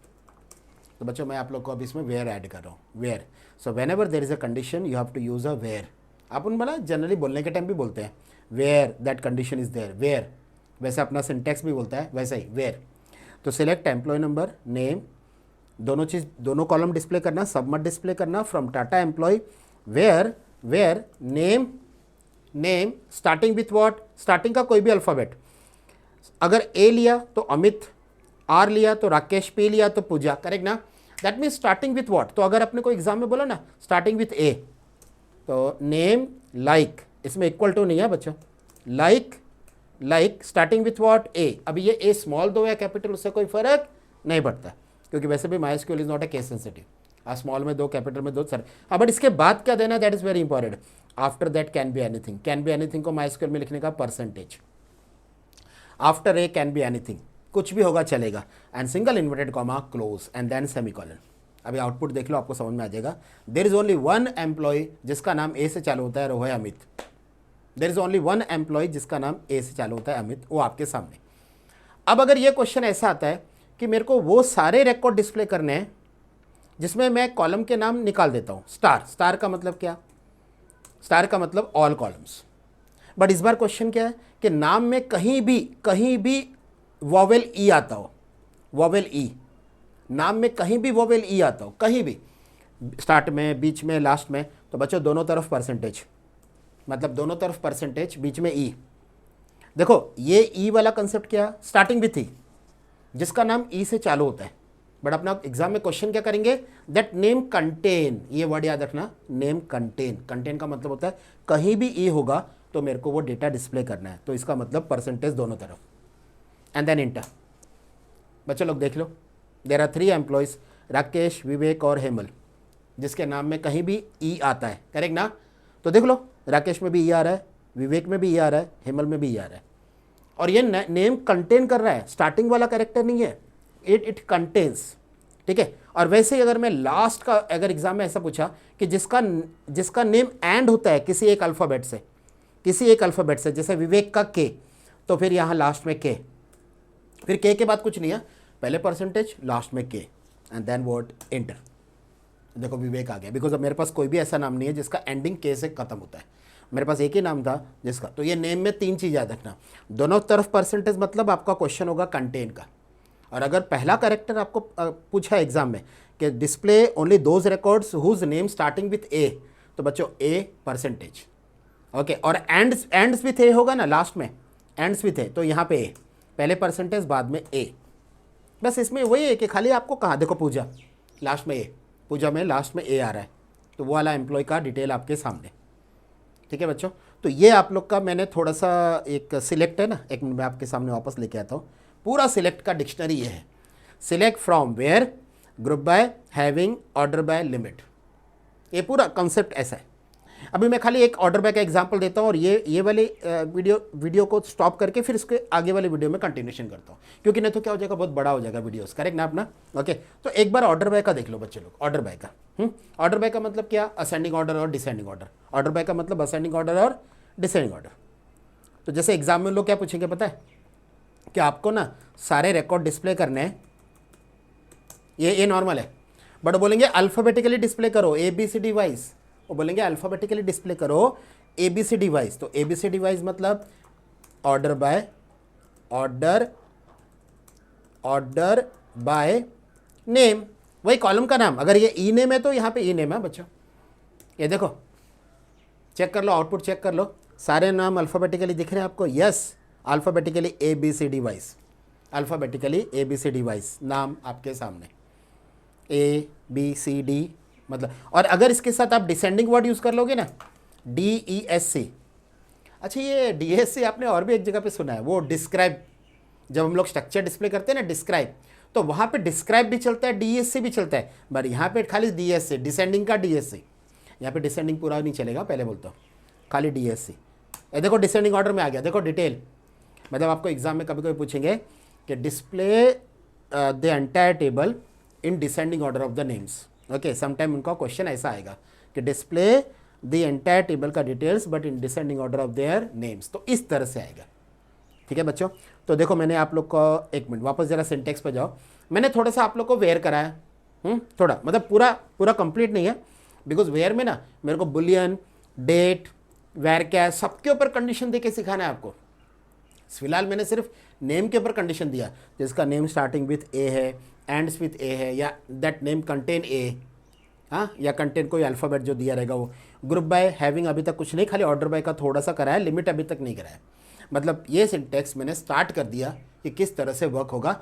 तो बच्चों मैं आप लोग को अभी इसमें वेयर ऐड कर रहा हूँ, where. So whenever there is a condition you have to use a where. आप उन बना जनरली बोलने के टाइम भी बोलते हैं where that condition is there, where, वैसे अपना सिंटेक्स भी बोलता है वैसे ही वेयर। तो सिलेक्ट एम्प्लॉय नंबर नेम, दोनों कॉलम डिस्प्ले करना, सब मत डिस्प्ले करना, from Tata employ where name starting with what, starting का कोई भी अल्फ़ाबेट, अगर ए लिया तो अमित, आर लिया तो राकेश, पी लिया तो पूजा, करेक्ट ना। That means starting with what, तो अगर अपने को एग्जाम में बोला ना स्टार्टिंग विथ ए, तो नेम लाइक, इसमें इक्वल टू नहीं है बच्चों, लाइक स्टार्टिंग विथ व्हाट ए। अभी ये ए स्मॉल दो या कैपिटल उससे कोई फर्क नहीं पड़ता, क्योंकि वैसे भी MySQL is not a case sensitive, small में 2 कैपिटल में 2 सर। हाँ बट इसके बाद क्या देना, that is very important. After that can be anything को MySQL में लिखने का percentage, after A can be anything, कुछ भी होगा चलेगा, and single inverted comma close and then semicolon. अभी आउटपुट देख लो, आपको समझ में आ जाएगा। There is only one employee जिसका नाम ए से चालू होता है, वो है Amit. There is only one employee जिसका नाम ए से चालू होता है, अमित, वो आपके सामने। अब अगर ये क्वेश्चन ऐसा आता है कि मेरे को वो सारे रिकॉर्ड डिस्प्ले करने हैं जिसमें मैं कॉलम के नाम निकाल देता हूँ, स्टार, स्टार का मतलब क्या, स्टार का मतलब ऑल कॉलम्स। बट इस बार क्वेश्चन क्या है कि नाम में कहीं भी वॉवेल ई आता हो, वॉवेल ई, नाम में कहीं भी वॉवेल ई आता हो, कहीं भी, स्टार्ट में, बीच में, लास्ट में, तो बच्चों दोनों तरफ परसेंटेज, मतलब दोनों तरफ परसेंटेज, बीच में ई। देखो ये ई वाला कंसेप्ट क्या, स्टार्टिंग भी थी जिसका नाम ई से चालू होता है। बट अपना एग्जाम में क्वेश्चन क्या करेंगे, दैट नेम कंटेन, ये वर्ड याद रखना, नेम कंटेन, कंटेन का मतलब होता है कहीं भी ई होगा तो मेरे को वो डेटा डिस्प्ले करना है, तो इसका मतलब परसेंटेज दोनों तरफ, एंड देन इंटर। बच्चों लोग देख लो, देयर आर 3 एम्प्लॉयज, राकेश, विवेक और हेमल, जिसके नाम में कहीं भी ई आता है, करेक्ट ना। तो देख लो, राकेश में भी ई आ रहा है, विवेक में भी ई आ रहा है, हेमल में भी ई आ रहा है, और ये नेम कंटेन कर रहा है, स्टार्टिंग वाला कैरेक्टर नहीं है, इट कंटेन्स, ठीक है। और वैसे ही अगर मैं लास्ट का, अगर एग्जाम में ऐसा पूछा कि जिसका नेम एंड होता है किसी एक अल्फ़ाबेट से, किसी एक अल्फ़ाबेट से, जैसे विवेक का के, तो फिर यहाँ लास्ट में के, फिर के बाद कुछ नहीं है, पहले परसेंटेज, लास्ट में के, एंड देन वर्ड इंटर। देखो विवेक आ गया, बिकॉज अब मेरे पास कोई भी ऐसा नाम नहीं है जिसका एंडिंग के से खत्म होता है, मेरे पास एक ही नाम था जिसका। तो ये नेम में 3 चीज़ याद रखना, दोनों तरफ परसेंटेज, मतलब आपका क्वेश्चन होगा कंटेन का। और अगर पहला कैरेक्टर आपको पूछा एग्जाम में कि display only those records whose name starting with A, तो बच्चों ए परसेंटेज, ओके। और एंड्स विथ ए होगा ना, लास्ट में एंड्स विथ ए, तो यहाँ पे ए, पहले परसेंटेज बाद में ए। बस इसमें वही है कि खाली आपको कहाँ, देखो पूजा, लास्ट में ए, पूजा में लास्ट में ए आ रहा है, तो वो वाला एम्प्लॉय का डिटेल आपके सामने, ठीक है बच्चों। तो ये आप लोग का मैंने थोड़ा सा एक सिलेक्ट है ना, एक मिनट मैं आपके सामने वापस लेके आता हूँ। पूरा सिलेक्ट का डिक्शनरी ये है, select from where, group by, having, order by, limit, ये पूरा कंसेप्ट ऐसा है। अभी मैं खाली एक ऑर्डर बाय का एग्जांपल देता हूँ और ये वाले वीडियो को स्टॉप करके फिर इसके आगे वाले वीडियो में कंटिन्यूशन करता हूँ, क्योंकि नहीं तो क्या हो जाएगा, बहुत बड़ा हो जाएगा वीडियोस, करेक्ट ना अपना, ओके। तो एक बार ऑर्डर बाय का देख लो बच्चे लोग, ऑर्डर बाय का, ऑर्डर बाय का मतलब क्या, असेंडिंग ऑर्डर और डिसेंडिंग ऑर्डर। ऑर्डर बाय का मतलब असेंडिंग ऑर्डर और डिसेंडिंग ऑर्डर। तो जैसे एग्जाम में लोग क्या पूछेंगे पता है, कि आपको ना सारे रिकॉर्ड डिस्प्ले करने हैं, ये नॉर्मल है, बट बोलेंगे अल्फ़ाबेटिकली डिस्प्ले करो, ABCD वाइज, वो बोलेंगे अल्फ़ाबेटिकली डिस्प्ले करो ABCD वाइज। तो ABCD वाइज मतलब ऑर्डर बाय नेम, वही कॉलम का नाम। अगर ये ई नेम है तो यहाँ पे ई नेम है बच्चों, ये देखो, चेक कर लो, आउटपुट चेक कर लो, सारे नाम अल्फ़ाबेटिकली दिख रहे हैं आपको, yes, alphabetically ABCD wise, alphabetically ABCD wise नाम आपके सामने, ABCD मतलब। और अगर इसके साथ आप डिसेंडिंग वर्ड यूज़ कर लोगे ना, DESC, अच्छा ये DESC आपने और भी एक जगह पे सुना है, वो डिस्क्राइब, जब हम लोग स्ट्रक्चर डिस्प्ले करते हैं ना डिस्क्राइब, तो वहाँ पे डिस्क्राइब भी चलता है, DESC भी चलता है, बट यहाँ पे खाली DSC, डिसेंडिंग का DSC, यहाँ पे डिसेंडिंग पूरा नहीं चलेगा, पहले बोलता हूँ, खाली DSC। ये देखो डिसेंडिंग ऑर्डर में आ गया, देखो डिटेल, मतलब आपको एग्जाम में कभी कभी पूछेंगे कि display the entire table in descending order of the names, okay. Sometime उनका क्वेश्चन ऐसा आएगा कि डिस्प्ले द एंटायर टेबल का details but in descending order of their names, तो इस तरह से आएगा, ठीक है बच्चों। तो देखो मैंने आप लोग को, एक मिनट वापस जरा सिंटेक्स पर जाओ, मैंने थोड़ा सा आप लोग को वेयर कराया, थोड़ा, मतलब पूरा कंप्लीट नहीं है, बिकॉज वेयर में ना मेरे को बुलियन, डेट, वेयर क्या, सबके ऊपर कंडीशन दे के सिखाना है आपको। फिलहाल मैंने सिर्फ नेम के ऊपर कंडीशन दिया, जिसका नेम स्टार्टिंग विथ ए है, एंड्स विथ ए है, या दैट नेम कंटेन ए, हाँ, या कंटेन कोई अल्फ़ाबेट जो दिया रहेगा वो। ग्रुप बाय, हैविंग अभी तक कुछ नहीं, खाली ऑर्डर बाय का थोड़ा सा कराया, लिमिट अभी तक नहीं कराया। मतलब ये सिंटेक्स मैंने स्टार्ट कर दिया कि किस तरह से वर्क होगा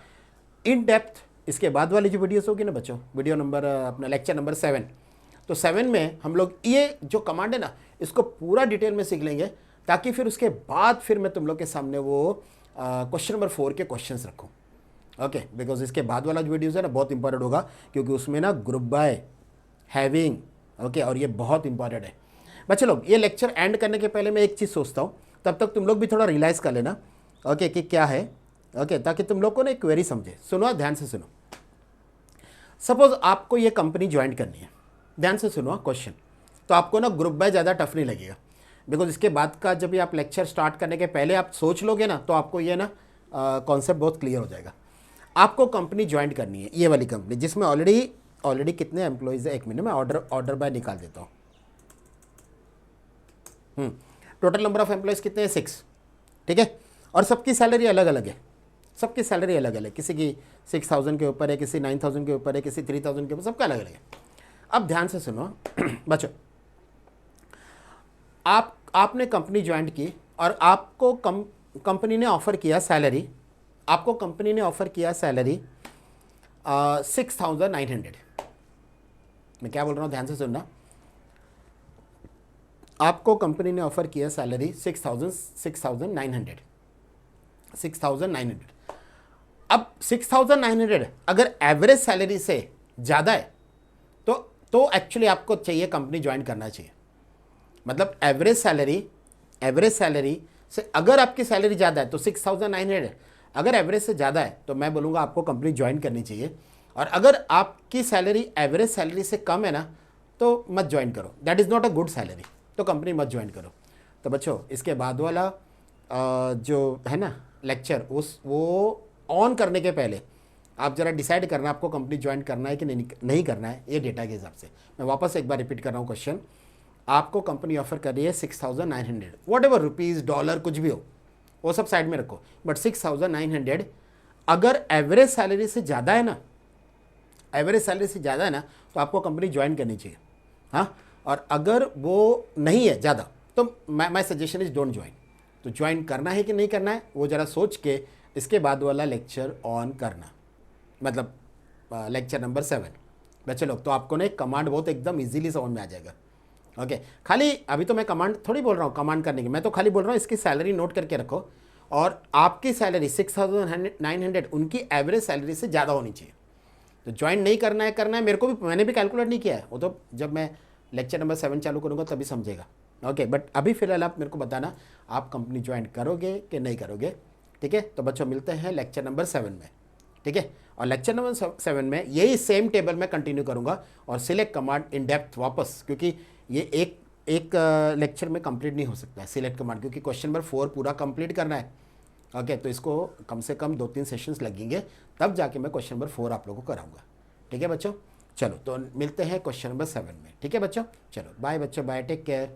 इन डेप्थ। इसके बाद वाली जो वीडियोस होगी ना बच्चों, वीडियो नंबर अपना लेक्चर नंबर 7, तो 7 में हम लोग ये जो कमांड है ना, इसको पूरा डिटेल में सीख लेंगे, ताकि फिर उसके बाद फिर मैं तुम लोग के सामने वो क्वेश्चन नंबर 4 के क्वेश्चंस रखूँ, ओके। बिकॉज इसके बाद वाला जो वीडियोज़ है ना बहुत इंपॉर्टेंट होगा, क्योंकि उसमें ना ग्रुप बाय, हैविंग, ओके, और ये बहुत इंपॉर्टेंट है बच्चे लोग। ये लेक्चर एंड करने के पहले मैं एक चीज़ सोचता हूँ, तब तक तुम लोग भी थोड़ा रियलाइज़ कर लेना, ओके, कि क्या है, ओके, ताकि तुम लोग को ना एक क्वेरी समझे। सुनो, ध्यान से सुनो। सपोज आपको ये कंपनी ज्वाइन करनी है, ध्यान से सुनो क्वेश्चन, तो आपको ना ग्रुप बाय ज़्यादा टफ नहीं लगेगा, बिकॉज इसके बाद का जब भी आप लेक्चर स्टार्ट करने के पहले आप सोच लोगे ना, तो आपको ये ना कॉन्सेप्ट बहुत क्लियर हो जाएगा। आपको कंपनी ज्वाइन करनी है, ये वाली कंपनी जिसमें ऑलरेडी कितने एम्प्लॉयज़ है, एक मिनट में ऑर्डर बाय निकाल देता हूँ। टोटल नंबर ऑफ एम्प्लॉयज़ कितने हैं, 6, ठीक है। और सबकी सैलरी अलग अलग है, सबकी सैलरी अलग अलग है, किसी की 6,000 के ऊपर है, किसी 9,000 के ऊपर है, किसी 3,000 के ऊपर, सबका अलग अलग है। अब ध्यान से सुनो बच्चों, आपने कंपनी ज्वाइन की और आपको कंपनी ने ऑफ़र किया सैलरी, आपको कंपनी ने ऑफ़र किया सैलरी 6,900। मैं क्या बोल रहा हूँ, ध्यान से सुनना। आपको कंपनी ने ऑफ़र किया सैलरी 6,900। अब 6,900 अगर एवरेज सैलरी से ज़्यादा है तो एक्चुअली आपको चाहिए कंपनी ज्वाइन करना चाहिए। मतलब एवरेज सैलरी से अगर आपकी सैलरी ज़्यादा है तो 6,900, अगर एवरेज से ज़्यादा है तो मैं बोलूँगा आपको कंपनी ज्वाइन करनी चाहिए। और अगर आपकी सैलरी एवरेज सैलरी से कम है ना, तो मत ज्वाइन करो, that is not a good salary, तो कंपनी मत ज्वाइन करो। तो बच्चों इसके बाद वाला जो है ना लेक्चर, वो ऑन करने के पहले आप ज़रा डिसाइड करना आपको कंपनी ज्वाइन करना है कि नहीं करना है, ये डेटा के हिसाब से। मैं वापस एक बार रिपीट कर रहा हूँ क्वेश्चन, आपको कंपनी ऑफर कर रही है 6,900, वॉट एवर रुपीज़ डॉलर कुछ भी हो वो सब साइड में रखो, बट 6,900 अगर एवरेज सैलरी से ज़्यादा है ना, एवरेज सैलरी से ज़्यादा है ना, तो आपको कंपनी ज्वाइन करनी चाहिए। हाँ, और अगर वो नहीं है ज़्यादा तो my suggestion is don't join. तो ज्वाइन करना है कि नहीं करना है वो ज़रा सोच के इसके बाद वाला लेक्चर ऑन करना, मतलब लेक्चर नंबर 7। बच्चे लोग, तो आपको ना एक कमांड बहुत एकदम इजीली समझ में आ जाएगा। ओके, खाली अभी तो मैं कमांड थोड़ी बोल रहा हूँ कमांड करने की, मैं तो खाली बोल रहा हूँ इसकी सैलरी नोट करके रखो, और आपकी सैलरी 6,900 उनकी एवरेज सैलरी से ज़्यादा होनी चाहिए। तो ज्वाइन नहीं करना है मेरे को भी, मैंने भी कैलकुलेट नहीं किया है, वो तो जब मैं लेक्चर नंबर 7 चालू करूँगा तभी समझेगा। ओके, बट अभी फ़िलहाल आप मेरे को बताना आप कंपनी ज्वाइन करोगे कि नहीं करोगे, ठीक है। तो बच्चों मिलते हैं लेक्चर नंबर 7 में, ठीक है। और लेक्चर नंबर 7 में यही सेम टेबल में कंटिन्यू करूँगा और सिलेक्ट कमांड इन डेप्थ वापस, क्योंकि ये एक लेक्चर में कंप्लीट नहीं हो सकता है सिलेक्ट कमांड, क्योंकि क्वेश्चन नंबर 4 पूरा कंप्लीट करना है। ओके, तो इसको कम से कम 2-3 सेशंस लगेंगे, तब जाके मैं क्वेश्चन नंबर 4 आप लोगों को कराऊंगा, ठीक है बच्चों। चलो तो मिलते हैं क्वेश्चन नंबर 7 में, ठीक है बच्चों। चलो बाय बच्चों, बाय, टेक केयर।